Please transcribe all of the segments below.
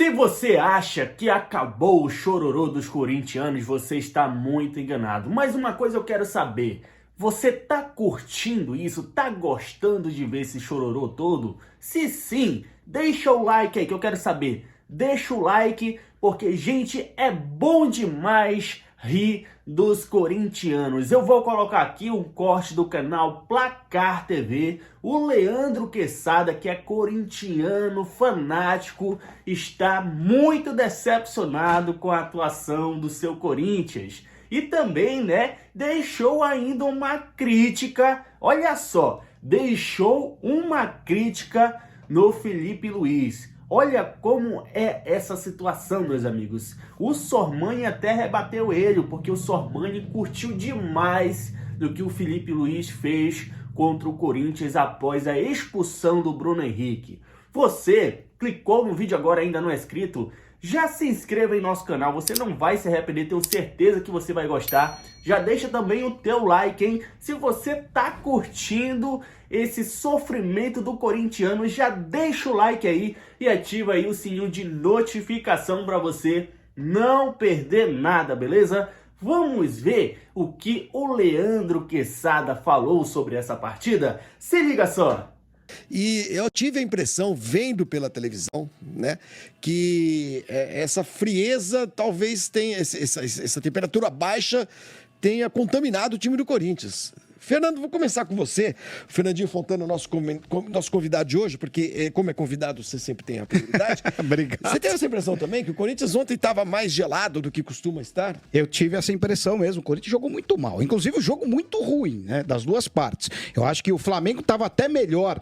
Se você acha que acabou o chororô dos corintianos, você está muito enganado. Mas uma coisa eu quero saber, você tá curtindo isso? Tá gostando de ver esse chororô todo? Se sim, deixa o like aí que eu quero saber. Deixa o like, porque, gente, é bom demais rir dos corintianos. Eu vou colocar aqui um corte do canal Placar TV. O Leandro Quesada, que é corintiano fanático, está muito decepcionado com a atuação do seu Corinthians. E também, deixou ainda uma crítica, olha só, deixou uma crítica no Felipe Luiz. Olha como é essa situação, meus amigos. O Sormani até rebateu ele, porque o Sormani curtiu demais do que o Felipe Luiz fez contra o Corinthians após a expulsão do Bruno Henrique. Você clicou no vídeo agora e ainda não é inscrito? Já se inscreva em nosso canal, você não vai se arrepender, tenho certeza que você vai gostar. Já deixa também o teu like, hein? Se você tá curtindo esse sofrimento do corintiano, já deixa o like aí e ativa aí o sininho de notificação para você não perder nada, beleza? Vamos ver o que o Leandro Quesada falou sobre essa partida? Se liga só! E eu tive a impressão, vendo pela televisão, que essa frieza talvez tenha, essa temperatura baixa tenha contaminado o time do Corinthians. Fernando, vou começar com você. Fernandinho Fontana, nosso convidado de hoje, porque como é convidado, você sempre tem a prioridade. Obrigado. Você teve essa impressão também, que o Corinthians ontem estava mais gelado do que costuma estar? Eu tive essa impressão mesmo. O Corinthians jogou muito mal. Inclusive, o jogo muito ruim, das duas partes. Eu acho que o Flamengo estava até melhor,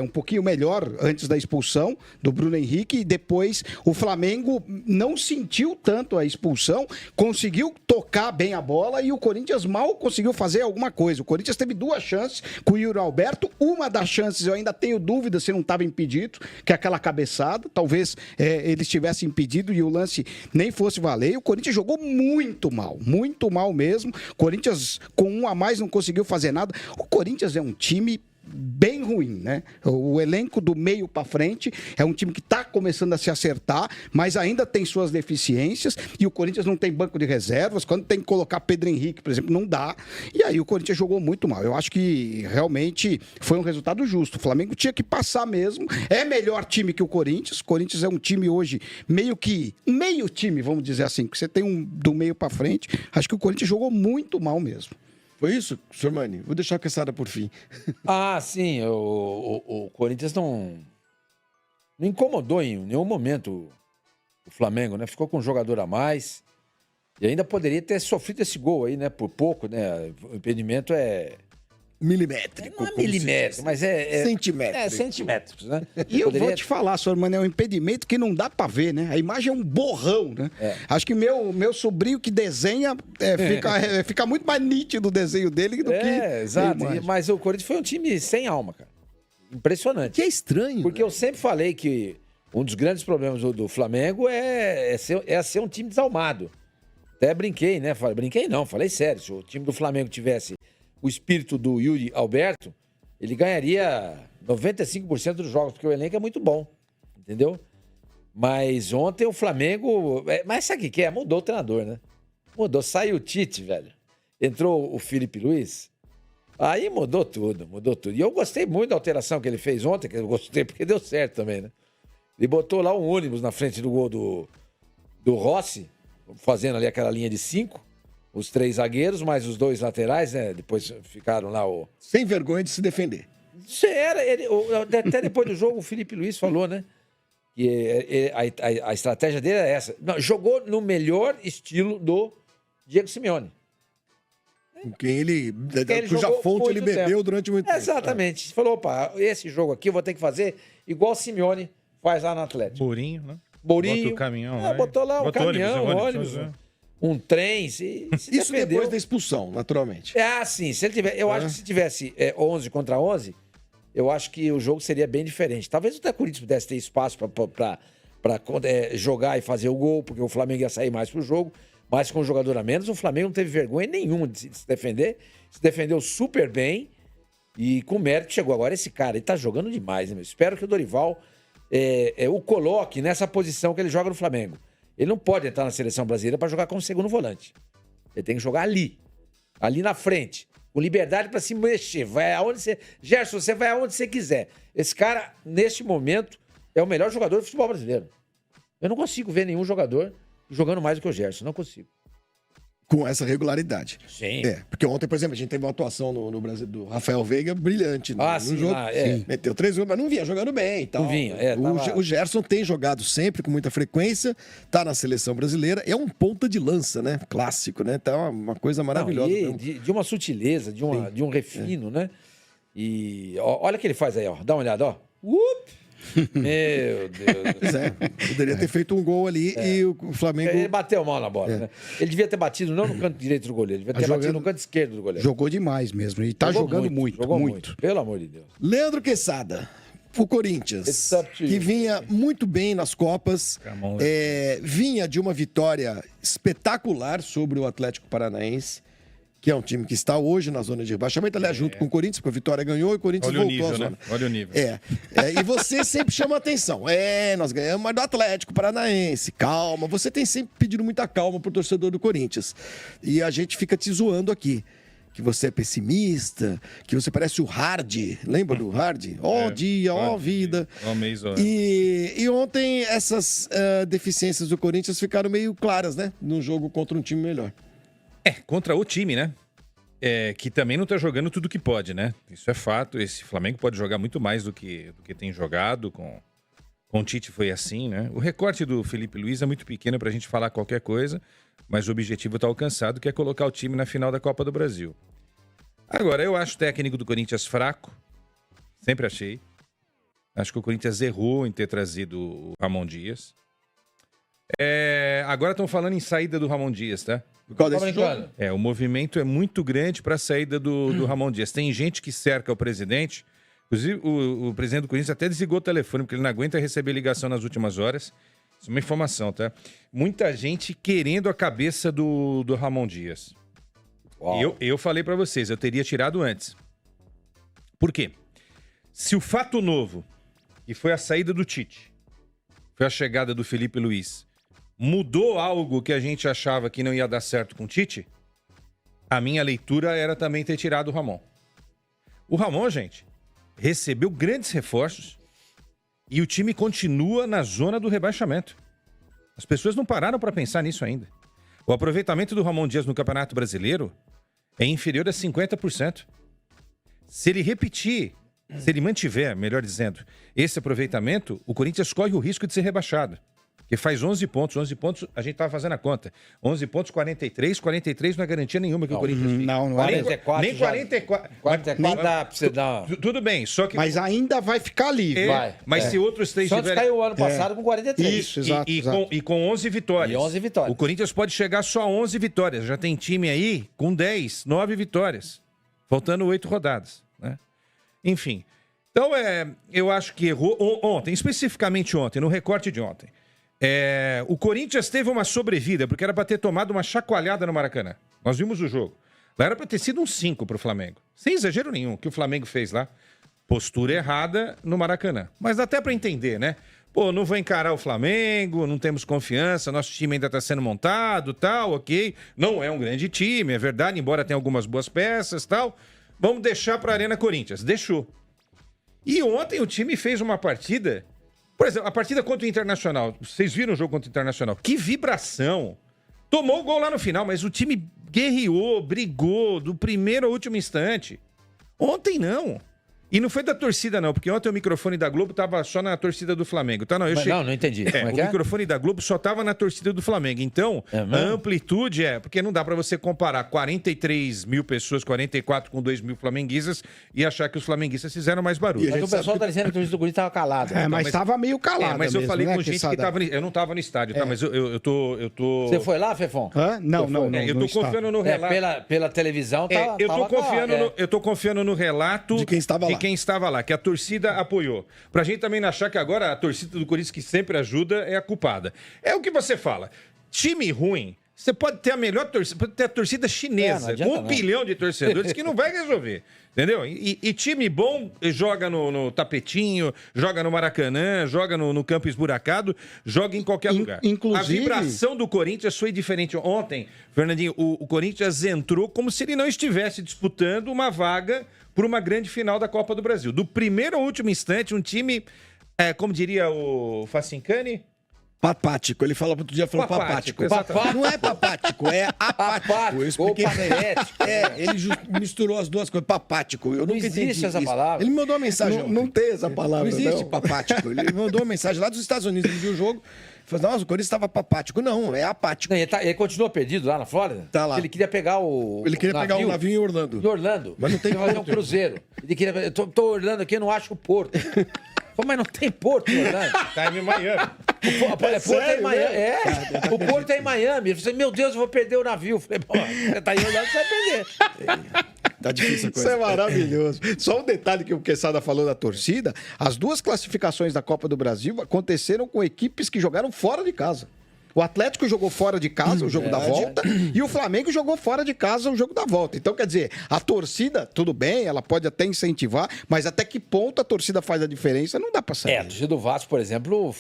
um pouquinho melhor antes da expulsão do Bruno Henrique. E depois, o Flamengo não sentiu tanto a expulsão, conseguiu tocar bem a bola e o Corinthians mal conseguiu fazer alguma coisa. O Corinthians teve duas chances com o Yuri Alberto. Uma das chances eu ainda tenho dúvida se não estava impedido, que é aquela cabeçada. Talvez eles tivessem impedido e o lance nem fosse valer. E o Corinthians jogou muito mal mesmo. O Corinthians com um a mais não conseguiu fazer nada. O Corinthians é um time bem ruim, O elenco do meio para frente é um time que está começando a se acertar, mas ainda tem suas deficiências e o Corinthians não tem banco de reservas. Quando tem que colocar Pedro Henrique, por exemplo, não dá. E aí o Corinthians jogou muito mal. Eu acho que realmente foi um resultado justo. O Flamengo tinha que passar mesmo. É melhor time que o Corinthians. O Corinthians é um time hoje meio time, vamos dizer assim, que você tem um do meio para frente. Acho que o Corinthians jogou muito mal mesmo. Foi isso, Sormani? Vou deixar a Quesada por fim. Sim. O Corinthians não incomodou em nenhum momento o Flamengo, Ficou com um jogador a mais. E ainda poderia ter sofrido esse gol aí, por pouco, O impedimento é milimétrico. Não é milimétrico, mas é centimétrico. Centímetros, E eu vou te falar, Sormani, é um impedimento que não dá pra ver, A imagem é um borrão, Acho que meu sobrinho que desenha fica muito mais nítido o desenho dele do que exato. Mas o Corinthians foi um time sem alma, cara. Impressionante. Que é estranho. Porque eu sempre falei que um dos grandes problemas do Flamengo é ser um time desalmado. Até brinquei, falei sério. Se o time do Flamengo tivesse o espírito do Yuri Alberto, ele ganharia 95% dos jogos, porque o elenco é muito bom, entendeu? Mas ontem o Flamengo... Mas sabe o que é? Mudou o treinador, Mudou, saiu o Tite, velho. Entrou o Felipe Luiz. Aí mudou tudo. E eu gostei muito da alteração que ele fez ontem, que eu gostei porque deu certo também, Ele botou lá um ônibus na frente do gol do Rossi, fazendo ali aquela linha de 5. Os 3 zagueiros, mais os 2 laterais, Depois ficaram lá Sem vergonha de se defender. Até depois do jogo, o Felipe Luiz falou, Que a estratégia dele é essa. Não, jogou no melhor estilo do Diego Simeone. Com quem cuja fonte ele bebeu durante muito tempo. Exatamente. Falou, opa, esse jogo aqui eu vou ter que fazer igual o Simeone faz lá no Atlético. Botou o caminhão lá. Botou lá um caminhão, ônibus. Um trem, se Isso defendeu. depois da expulsão, naturalmente. Sim. Se ele tiver, eu acho que se tivesse 11 contra 11, eu acho que o jogo seria bem diferente. Talvez o Corinthians pudesse ter espaço para jogar e fazer o gol, porque o Flamengo ia sair mais pro jogo, mas com um jogador a menos, o Flamengo não teve vergonha nenhuma de se defender. Se defendeu super bem e com mérito chegou. Agora esse cara, ele tá jogando demais, Espero que o Dorival o coloque nessa posição que ele joga no Flamengo. Ele não pode entrar na seleção brasileira para jogar como segundo volante. Ele tem que jogar ali na frente, com liberdade para se mexer. Vai aonde você... Gerson, você vai aonde você quiser. Esse cara, neste momento, é o melhor jogador do futebol brasileiro. Eu não consigo ver nenhum jogador jogando mais do que o Gerson, não consigo. Com essa regularidade. Sim. Porque ontem, por exemplo, a gente teve uma atuação no Brasil do Rafael Veiga brilhante no sim, jogo. Sim. Meteu 3 gols, mas não vinha jogando bem e tal. Não vinha, O Gerson tem jogado sempre com muita frequência, tá na seleção brasileira, é um ponta de lança, né? Clássico, né? Tá uma coisa maravilhosa. Não, de uma sutileza, de um refino, né? E olha o que ele faz aí, ó. Dá uma olhada, ó. Meu Deus. Pois é, poderia ter feito um gol ali e o Flamengo... Ele bateu mal na bola, né? Ele devia ter batido não no canto direito do goleiro, ele devia ter batido no canto esquerdo do goleiro. Jogou demais mesmo. E tá jogando muito. Pelo amor de Deus. Leandro Quesada, o Corinthians, que vinha muito bem nas Copas, vinha de uma vitória espetacular sobre o Atlético Paranaense, que é um time que está hoje na zona de rebaixamento, aliás, junto com o Corinthians, porque a Vitória ganhou e o Corinthians voltou à zona. Né? Olha o nível. E você sempre chama a atenção. Nós ganhamos, mas do Atlético Paranaense. Calma. Você tem sempre pedido muita calma pro torcedor do Corinthians. E a gente fica te zoando aqui. Que você é pessimista, que você parece o Hard. Lembra do Hard? Dia, vida. Mês, E ontem essas deficiências do Corinthians ficaram meio claras, né? Num jogo contra um time melhor. Contra o time, né? Que também não tá jogando tudo que pode, né? Isso é fato. Esse Flamengo pode jogar muito mais do que tem jogado. Com o Tite foi assim, né? O recorte do Felipe Luiz é muito pequeno pra gente falar qualquer coisa, mas o objetivo tá alcançado, que é colocar o time na final da Copa do Brasil. Agora, eu acho o técnico do Corinthians fraco. Sempre achei. Acho que o Corinthians errou em ter trazido o Ramon Dias. Agora estão falando em saída do Ramon Dias, tá? Qual desse jogo? O movimento é muito grande para a saída do Ramon Dias. Tem gente que cerca o presidente. Inclusive, o presidente do Corinthians até desligou o telefone, porque ele não aguenta receber ligação nas últimas horas. Isso é uma informação, tá? Muita gente querendo a cabeça do Ramon Dias. Eu falei para vocês, eu teria tirado antes. Por quê? Se o fato novo, que foi a saída do Tite, foi a chegada do Felipe Luiz, mudou algo que a gente achava que não ia dar certo com o Tite, a minha leitura era também ter tirado o Ramon. O Ramon, gente, recebeu grandes reforços e o time continua na zona do rebaixamento. As pessoas não pararam para pensar nisso ainda. O aproveitamento do Ramon Dias no Campeonato Brasileiro é inferior a 50%. Se ele mantiver, melhor dizendo, esse aproveitamento, o Corinthians corre o risco de ser rebaixado. Porque faz 11 pontos, a gente estava fazendo a conta. 11 pontos, 43 não é garantia nenhuma que o Corinthians fica. Não é. 44 nem 44. 44 dá pra você dar... Tudo bem, só que... Mas ainda vai ficar livre. Mas se outros três Santos caiu o ano passado com 43. Isso, exato. E com 11 vitórias. E 11 vitórias. O Corinthians pode chegar só a 11 vitórias. Já tem time aí com 10, 9 vitórias. Faltando 8 rodadas, né? Enfim. Então, eu acho que errou ontem, especificamente ontem, no recorte de ontem. O Corinthians teve uma sobrevida, porque era para ter tomado uma chacoalhada no Maracanã. Nós vimos o jogo. Lá era para ter sido um 5 pro Flamengo. Sem exagero nenhum, que o Flamengo fez lá. Postura errada no Maracanã. Mas dá até para entender, né? Pô, não vou encarar o Flamengo, não temos confiança, nosso time ainda está sendo montado, tal, ok. Não é um grande time, é verdade, embora tenha algumas boas peças, tal. Vamos deixar para a Arena Corinthians. Deixou. E ontem o time fez uma partida... Por exemplo, a partida contra o Internacional. Vocês viram o jogo contra o Internacional? Que vibração! Tomou o gol lá no final, mas o time guerreou, brigou do primeiro ao último instante. Ontem não. E não foi da torcida, não, porque ontem o microfone da Globo tava só na torcida do Flamengo. Tá, não, não entendi. Como é que o microfone da Globo só tava na torcida do Flamengo. Então, a amplitude porque não dá pra você comparar 43 mil pessoas, 44 com 2 mil flamenguistas e achar que os flamenguistas fizeram mais barulho. Mas o pessoal tá dizendo que a torcida do Corinthians tava calado. Mas tava meio calado. Mas eu mesmo, falei né, com gente que tava... Eu não tava no estádio, tá? Mas eu tô... Você foi lá, Fefon? Não. Eu tô confiando no relato. Pela televisão, eu tô confiando no relato de quem estava lá, que a torcida apoiou. Pra gente também não achar que agora a torcida do Corinthians, que sempre ajuda, é a culpada. É o que você fala. Time ruim Você pode ter a melhor torcida, pode ter a torcida chinesa, com 1 bilhão de torcedores, que não vai resolver. Entendeu? E time bom joga no tapetinho, joga no Maracanã, joga no campo esburacado, joga em qualquer lugar. Inclusive... A vibração do Corinthians foi diferente. Ontem, Fernandinho, o Corinthians entrou como se ele não estivesse disputando uma vaga por uma grande final da Copa do Brasil. Do primeiro ao último instante, um time, como diria o Facincani... Papático. Ele falou outro dia, falou papático. Não é papático, é apático. Eu expliquei. Ele misturou as duas coisas. Papático. Eu nunca entendi existe essa isso. palavra. Ele me mandou uma mensagem. Não tem essa palavra, não existe papático. Ele me mandou uma mensagem lá dos Estados Unidos. Ele viu o jogo. Falou, nossa, o Corinthians estava papático. Não, é apático. Não, ele continua perdido lá na Flórida? Tá lá. Ele queria pegar pegar um navio em Orlando. Em Orlando. Mas não tem fazer um cruzeiro. Ele queria... Eu tô Orlando aqui, eu não acho o porto. Mas não tem porto em Orlando. Tá em Miami. O Porto é em Miami. O Porto é em Miami. Ele falou, meu Deus, eu vou perder o navio. Eu falei, bom, você tá em Orlando, você vai perder. Tá difícil a coisa. Isso é maravilhoso. Só um detalhe que o Quesada falou da torcida: as duas classificações da Copa do Brasil aconteceram com equipes que jogaram fora de casa. O Atlético jogou fora de casa o jogo da volta e o Flamengo jogou fora de casa o jogo da volta. Então, quer dizer, a torcida, tudo bem, ela pode até incentivar, mas até que ponto a torcida faz a diferença, não dá pra saber. A torcida do Vasco, por exemplo,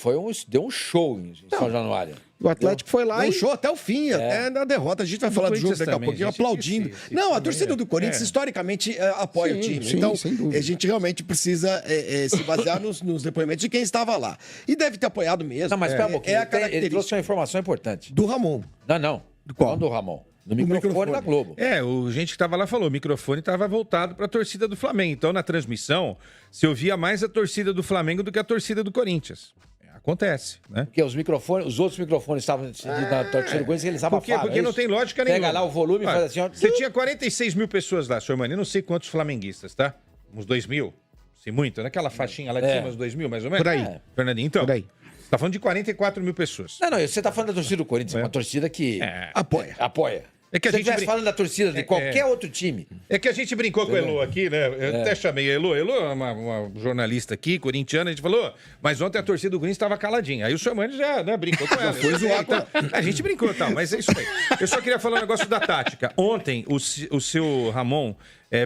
deu um show em São Januário. O Atlético foi lá e... show até o fim, até na derrota. A gente vai falar do jogo daqui a pouquinho, aplaudindo. Não, a torcida do Corinthians, historicamente, apoia o time. Então, a gente realmente precisa se basear nos depoimentos de quem estava lá. E deve ter apoiado mesmo. Não, mas espera um pouquinho. Ele trouxe uma informação importante. Do Ramon. Não. Do qual? Não do Ramon. No microfone da Globo. O gente que estava lá falou, o microfone estava voltado para a torcida do Flamengo. Então, na transmissão, se ouvia mais a torcida do Flamengo do que a torcida do Corinthians. Acontece, né? Porque os outros microfones estavam na torcida do Corinthians e eles abafaram. Porque não tem lógica nenhuma. Pega lá o volume e faz assim, ó. Você tinha 46 mil pessoas lá, senhor Mani. Eu não sei quantos flamenguistas, tá? Uns 2 mil. Se muito, naquela faixinha lá de cima, uns 2 mil, mais ou menos. Por aí. Fernandinho, então. Por aí. Você tá falando de 44 mil pessoas. Não, você tá falando da torcida do Corinthians, uma torcida que apoia. É que a Se você gente estivesse falando da torcida de qualquer outro time. É que a gente brincou com o Elô aqui, né? Eu até chamei a Elô. Elô é uma jornalista aqui, corintiana. A gente falou, mas ontem a torcida do Corinthians estava caladinha. Aí o seu Mani já brincou com ela. Foi zoar com ela. A gente brincou e tal, mas é isso aí. Eu só queria falar um negócio da tática. Ontem, o seu Ramon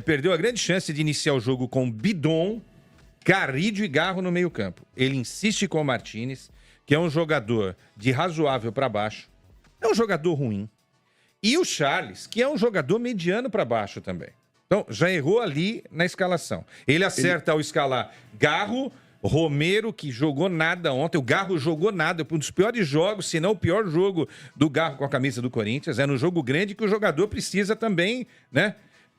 perdeu a grande chance de iniciar o jogo com Bidon, Carrídio e Garro no meio campo. Ele insiste com o Martínez, que é um jogador de razoável para baixo. É um jogador ruim. E o Charles, que é um jogador mediano para baixo também. Então, já errou ali na escalação. Ele acerta ao escalar Garro, Romero, que jogou nada ontem. O Garro jogou nada. Um dos piores jogos, se não o pior jogo do Garro com a camisa do Corinthians. É no jogo grande que o jogador precisa também, né?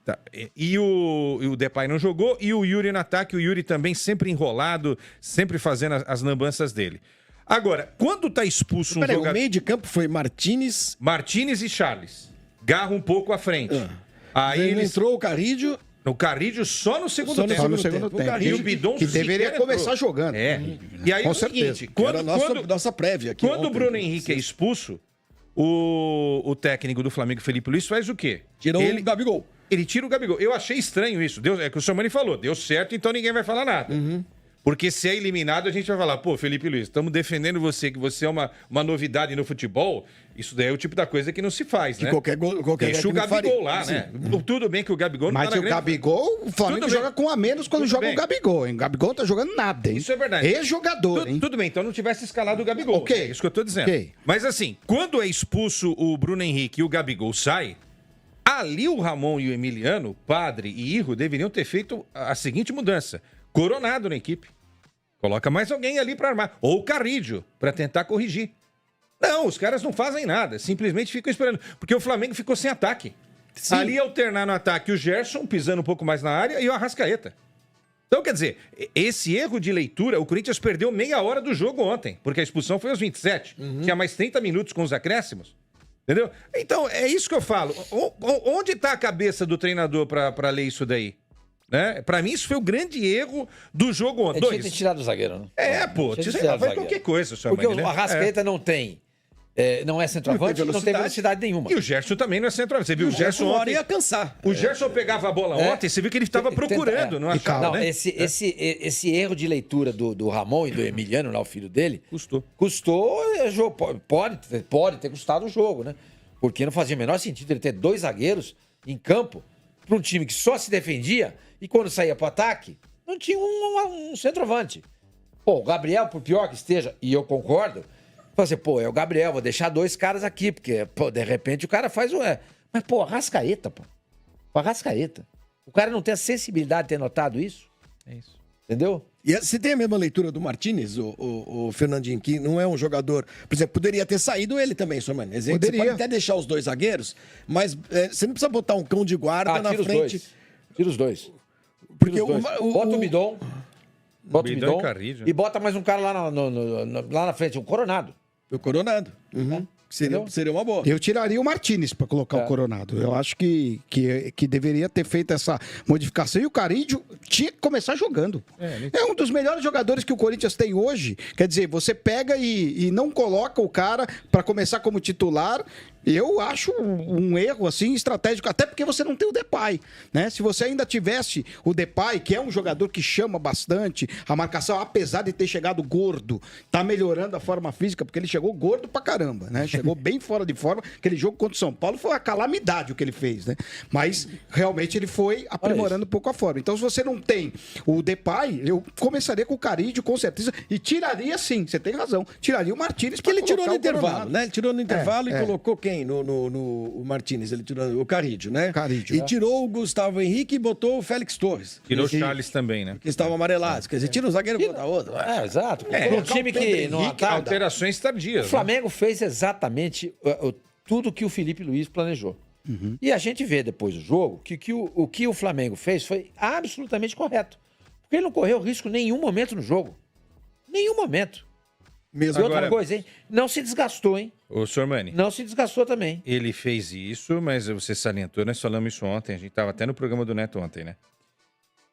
Tá. E o Depay não jogou. E o Yuri no ataque. O Yuri também sempre enrolado, sempre fazendo as lambanças dele. Agora, quando tá expulso um jogador... O meio de campo foi Martínez e Charles. Garro um pouco à frente. Aí ele entrou o Carrídio. O Carrídio só no segundo tempo. Só no segundo tempo. E o Bidon que deveria começar jogando. E aí com é o certeza. seguinte, Era nossa prévia aqui. Quando o Bruno Henrique é expulso, o técnico do Flamengo, Felipe Luiz, faz o quê? Tirou o Gabigol. Ele tira o Gabigol. Eu achei estranho isso. É que o Samani falou, deu certo, então ninguém vai falar nada. Porque se é eliminado, a gente vai falar, pô, Felipe Luiz, estamos defendendo você, que você é uma novidade no futebol. Isso daí é o tipo da coisa que não se faz, né? Qualquer Deixa o Gabigol lá, né? Tudo bem que o Gabigol não tá na grande... Gabigol, o Flamengo joga com a menos quando joga o Gabigol, hein? O Gabigol não tá jogando nada, hein? Isso é verdade. Ex-jogador, hein? Tudo bem, então não tivesse escalado o Gabigol. Ok. É isso que eu tô dizendo. Ok. Mas assim, quando é expulso o Bruno Henrique e o Gabigol sai, ali o Ramon e o Emiliano, Padre e Irro, deveriam ter feito a seguinte mudança. Coronado na equipe. Coloca mais alguém ali para armar. Ou o Carrídio, para tentar corrigir. Não, os caras não fazem nada. Simplesmente ficam esperando. Porque o Flamengo ficou sem ataque. Sim. Ali alternar no ataque o Gerson, pisando um pouco mais na área, e o Arrascaeta. Então, quer dizer, esse erro de leitura, o Corinthians perdeu meia hora do jogo ontem. Porque a expulsão foi aos 27. Tinha mais 30 minutos com os acréscimos. Entendeu? Então, é isso que eu falo. Onde está a cabeça do treinador para ler isso daí? Né? Pra mim, isso foi o grande erro do jogo ontem. Tinha que ter tirado o zagueiro, né? Faz qualquer coisa, senhor Porque Mani, o Arrascaeta não tem. Não é centroavante, não tem velocidade nenhuma. E o Gerson também não é centroavante. Você viu o Gerson ontem? Ia cansar. O Gerson pegava a bola ontem, você viu que ele estava procurando, não achava, não, né? Esse erro de leitura do Ramon e do Emiliano, lá, o filho dele, Custou. Pode ter custado o jogo, né? Porque não fazia o menor sentido ele ter 2 zagueiros em campo para um time que só se defendia e quando saía para o ataque, não tinha um centroavante. Pô, o Gabriel, por pior que esteja, e eu concordo, você, é o Gabriel, vou deixar 2 caras aqui, porque, de repente o cara faz o... Mas, Arrascaeta, O Arrascaeta. O cara não tem a sensibilidade de ter notado isso? É isso. Entendeu? E você tem a mesma leitura do Martínez, o Fernandinho, que não é um jogador... Por exemplo, poderia ter saído ele também, senhor Mano. Você pode até deixar os 2 zagueiros, mas você não precisa botar um cão de guarda na frente. Tira os 2. Porque Bota o Bidon. Bota o Bidon e bota mais um cara lá na frente, o Coronado. O Coronado. Uhum. Seria uma boa. Eu tiraria o Martínez para colocar o Coronado. Eu acho que deveria ter feito essa modificação. E o Carídio tinha que começar jogando. É um dos melhores jogadores que o Corinthians tem hoje. Quer dizer, você pega e não coloca o cara para começar como titular. Eu acho um erro, assim, estratégico, até porque você não tem o Depay, né? Se você ainda tivesse o Depay, que é um jogador que chama bastante, a marcação, apesar de ter chegado gordo, tá melhorando a forma física, porque ele chegou gordo pra caramba, né? Chegou bem fora de forma. Aquele jogo contra o São Paulo foi uma calamidade o que ele fez, né? Mas, realmente, ele foi aprimorando um pouco a forma. Então, se você não tem o Depay, eu começaria com o Carídio, com certeza, e tiraria, sim, você tem razão, tiraria o Martínez, que ele tirou no intervalo, né? Ele tirou no intervalo e colocou quem? No Martínez, ele tirou o Carídio, né? Carídio, e tirou o Gustavo Henrique e botou o Félix Torres. Tirou o Charles também, né? Que estavam amarelados. Quer dizer, tira o zagueiro e bota outro. Exato. Um time que não ataca. Alterações tardias. O Flamengo fez exatamente tudo que o Felipe Luiz planejou. Uhum. E a gente vê depois do jogo que o que o Flamengo fez foi absolutamente correto. Porque ele não correu risco em nenhum momento no jogo. Nenhum momento. Mesmo e outra coisa, hein? Não se desgastou, hein? Ô, Sormani. Não se desgastou também. Ele fez isso, mas você salientou, nós falamos isso ontem, a gente estava até no programa do Neto ontem, né?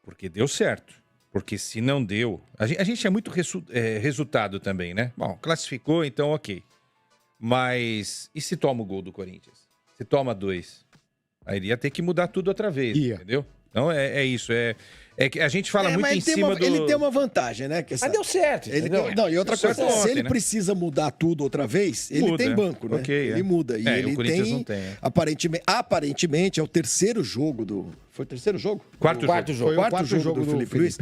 Porque deu certo. Porque se não deu... A gente é muito resultado também, né? Bom, classificou, então ok. Mas e se toma o gol do Corinthians? Se toma 2? Aí ia ter que mudar tudo outra vez, entendeu? Então é isso, é que a gente fala muito em cima do... Ele tem uma vantagem, né? Mas deu certo, Não, e outra coisa, ontem, se ele né? precisa mudar tudo outra vez, ele tem banco, né? Okay, ele muda. E ele o Corinthians tem, não tem. aparentemente, é o terceiro jogo do... Foi o terceiro jogo? Quarto jogo. Foi o quarto jogo do Felipe Luiz.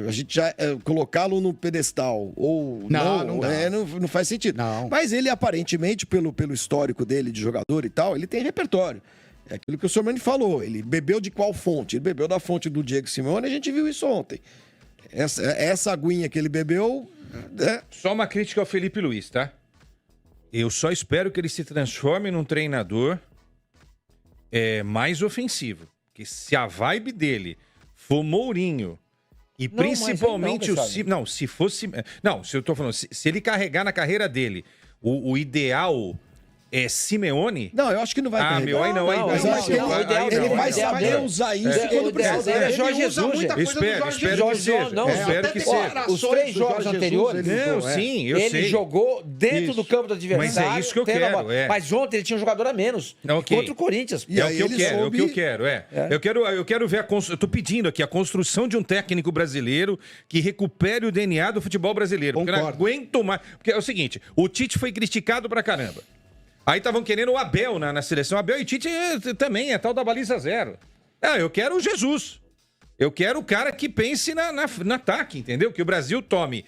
A gente já colocá-lo no pedestal ou não dá. Não faz sentido. Não. Mas ele, aparentemente, pelo histórico dele de jogador e tal, ele tem repertório. É aquilo que o senhor Mani falou. Ele bebeu de qual fonte? Ele bebeu da fonte do Diego Simeone, a gente viu isso ontem. Essa aguinha que ele bebeu... Só uma crítica ao Felipe Luiz, tá? Eu só espero que ele se transforme num treinador mais ofensivo. Porque se a vibe dele for Mourinho e Não, principalmente mas aí não, se fosse... Não, se eu tô falando, se ele carregar na carreira dele o ideal... Simeone? Não, eu acho que não vai carregar. Meu, aí não. Mas eu acho que ele vai saber usar isso quando precisar. É Jorge Jesus, Espero que seja. Os 3 jogos anteriores, eu sei. Ele jogou dentro do campo do adversário. Mas é isso que eu quero. Mas ontem ele tinha um jogador a menos contra o Corinthians. É o que eu quero. Eu quero ver eu tô pedindo aqui a construção de um técnico brasileiro que recupere o DNA do futebol brasileiro. Porque eu não aguento mais. Porque é o seguinte, o Tite foi criticado pra caramba. Aí estavam querendo o Abel na seleção. Abel e Tite também, é tal da baliza 0. Eu quero o Jesus. Eu quero o cara que pense no ataque, entendeu? Que o Brasil tome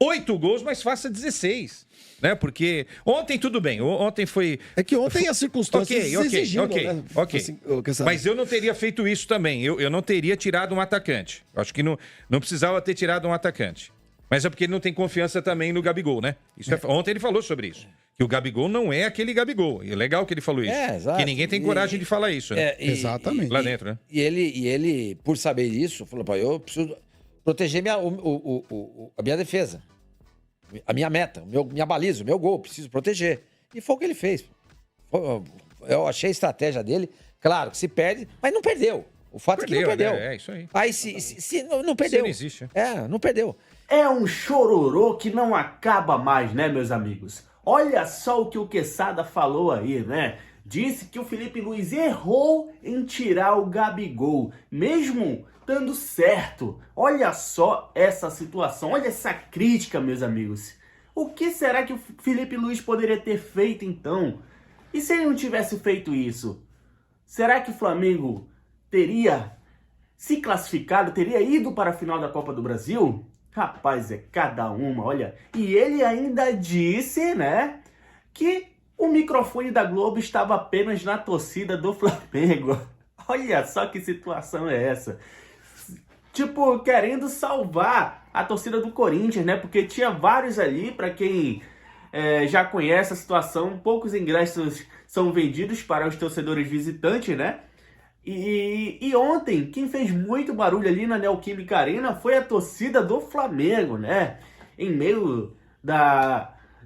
8 gols, mas faça 16. Né? Porque ontem tudo bem. Ontem foi... É que ontem as circunstâncias exigiram, né? Ok. Mas eu não teria feito isso também. Eu não teria tirado um atacante. Eu acho que não precisava ter tirado um atacante. Mas é porque ele não tem confiança também no Gabigol, né? Ontem ele falou sobre isso. Que o Gabigol não é aquele Gabigol. E é legal que ele falou isso. Exato. Que ninguém tem coragem de falar isso, né? Exatamente. Lá dentro, né? E ele, por saber isso, falou, eu preciso proteger a minha defesa. A minha meta, minha baliza, o meu gol, preciso proteger. E foi o que ele fez. Eu achei a estratégia dele, claro que se perde, mas não perdeu. O fato é que não perdeu. É isso aí. Aí se não perdeu. Isso não existe. Não perdeu. É um chororô que não acaba mais, né, meus amigos? Olha só o que o Quesada falou aí, né? Disse que o Felipe Luiz errou em tirar o Gabigol, mesmo dando certo. Olha só essa situação, olha essa crítica, meus amigos. O que será que o Felipe Luiz poderia ter feito, então? E se ele não tivesse feito isso, será que o Flamengo teria se classificado, teria ido para a final da Copa do Brasil? Rapaz, é cada uma, olha. E ele ainda disse, né, que o microfone da Globo estava apenas na torcida do Flamengo. Olha só que situação é essa. Tipo, querendo salvar a torcida do Corinthians, né? Porque tinha vários ali, para quem já conhece a situação, poucos ingressos são vendidos para os torcedores visitantes, né? E ontem, quem fez muito barulho ali na Neoquímica Arena foi a torcida do Flamengo, né? Em meio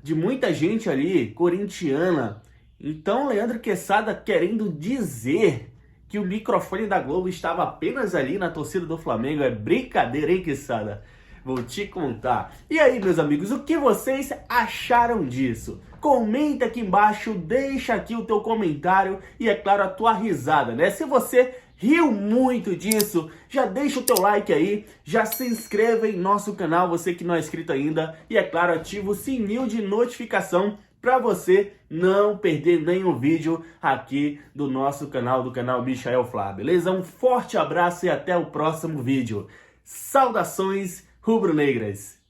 de muita gente ali, corintiana. Então, Leandro Quesada querendo dizer que o microfone da Globo estava apenas ali na torcida do Flamengo. É brincadeira, hein, Quesada? Vou te contar. E aí, meus amigos, o que vocês acharam disso? Comenta aqui embaixo, deixa aqui o teu comentário e, é claro, a tua risada, né? Se você riu muito disso, já deixa o teu like aí, já se inscreva em nosso canal, você que não é inscrito ainda, e, é claro, ativa o sininho de notificação para você não perder nenhum vídeo aqui do nosso canal, do canal Michael Flá, beleza? Um forte abraço e até o próximo vídeo. Saudações rubro-negras!